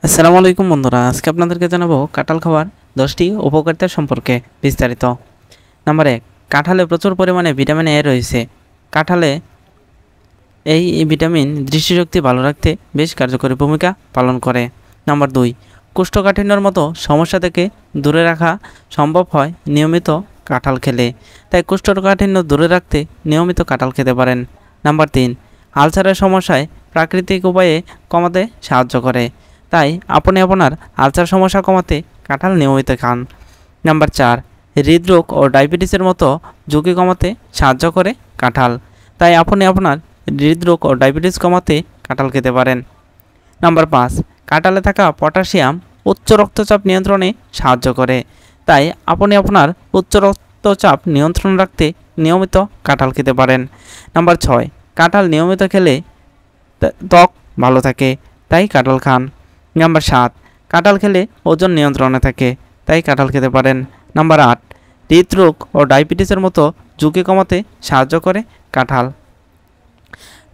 আসসালামু আলাইকুম বন্ধুরা, আজকে আপনাদেরকে জানাবো কাঁঠাল খাওয়ার 10টি উপকারিতা সম্পর্কে বিস্তারিত। নাম্বার 1, কাঁঠালে প্রচুর পরিমাণে ভিটামিন এ রয়েছে। কাঁঠালে এই ভিটামিন দৃষ্টিশক্তি ভালো রাখতে বেশ কার্যকরী ভূমিকা পালন করে। নাম্বার 2, কোষ্ঠকাঠিন্যের মতো সমস্যা থেকে দূরে রাখা সম্ভব হয় নিয়মিত কাঁঠাল খেলে, তাই কোষ্ঠকাঠিন্য দূরে রাখতে নিয়মিত কাঁঠাল খেতে পারেন। নাম্বার 3, আলসারের সমস্যায় প্রাকৃতিক উপায়ে কমাতে সাহায্য করে, তাই আপনি আপনার আলসার সমস্যা কমাতে কাঁঠাল নিয়মিত খান। নাম্বার 4, হৃদরোগ ও ডায়াবেটিসের মতো ঝুঁকি কমাতে সাহায্য করে কাঁঠাল, তাই আপনি আপনার হৃদরোগ ও ডায়াবেটিস কমাতে কাঁঠাল খেতে পারেন। নাম্বার 5, কাঁঠালে থাকা পটাশিয়াম উচ্চ রক্তচাপ নিয়ন্ত্রণে সাহায্য করে, তাই আপনি আপনার উচ্চ রক্তচাপ নিয়ন্ত্রণ রাখতে নিয়মিত কাঁঠাল খেতে পারেন। নাম্বার 6, কাঁঠাল নিয়মিত খেলে ত্বক ভালো থাকে, তাই কাঁঠাল খান। নাম্বার 7, কাঁঠাল খেলে ওজন নিয়ন্ত্রণে থাকে, তাই কাঁঠাল খেতে পারেন। নাম্বার 8, হৃদরোগ ও ডায়াবেটিসের মতো ঝুঁকি কমাতে সাহায্য করে কাঁঠাল।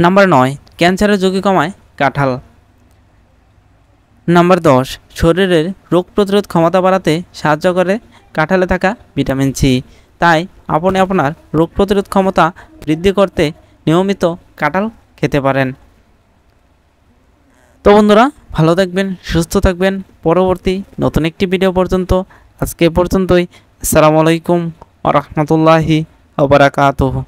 নাম্বার 9, ক্যান্সারের ঝুঁকি কমায় কাঁঠাল। নাম্বার 10, শরীরের রোগ প্রতিরোধ ক্ষমতা বাড়াতে সাহায্য করে কাঁঠালে থাকা ভিটামিন সি, তাই আপনি আপনার রোগ প্রতিরোধ ক্ষমতা বৃদ্ধি করতে নিয়মিত কাঁঠাল খেতে পারেন। তো বন্ধুরা, ভালো থাকবেন, সুস্থ থাকবেন। পরবর্তী নতুন একটি ভিডিও পর্যন্ত আজকে পর্যন্তই। আসসালামু আলাইকুম ওয়া রাহমাতুল্লাহি ওয়া বারাকাতুহু।